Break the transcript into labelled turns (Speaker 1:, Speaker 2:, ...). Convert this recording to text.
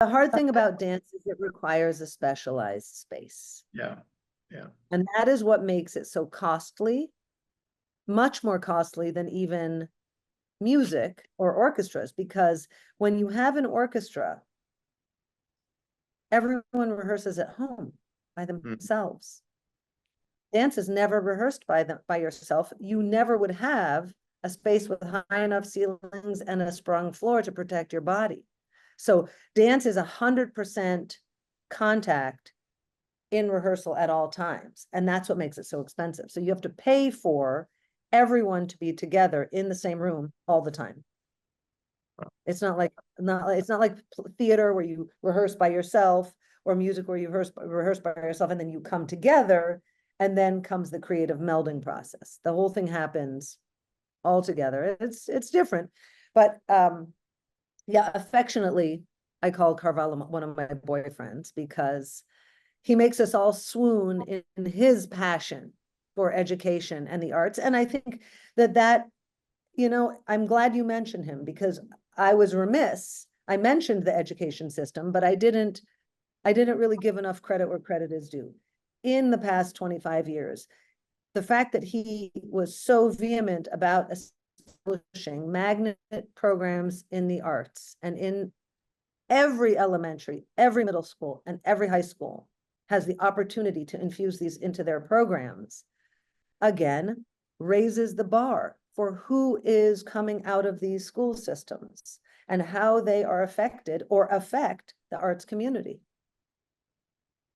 Speaker 1: The hard thing about dance is it requires a specialized space.
Speaker 2: Yeah.
Speaker 1: And that is what makes it so costly, much more costly than even music or orchestras, because when you have an orchestra, everyone rehearses at home by themselves. Dance is never rehearsed by yourself. You never would have a space with high enough ceilings and a sprung floor to protect your body. So dance is 100% contact in rehearsal at all times. And that's what makes it so expensive. So you have to pay for everyone to be together in the same room all the time. It's not like theater where you rehearse by yourself, or music where you rehearse by yourself and then you come together, and then comes the creative melding process. The whole thing happens all together. It's different, but yeah, affectionately, I call Carvalho one of my boyfriends because he makes us all swoon in his passion for education and the arts. And I think that, I'm glad you mentioned him, because I was remiss. I mentioned the education system, but I didn't really give enough credit where credit is due. In the past 25 years, the fact that he was so vehement about establishing magnet programs in the arts, and in every elementary, every middle school, and every high school has the opportunity to infuse these into their programs, again, raises the bar for who is coming out of these school systems and how they are affected or affect the arts community.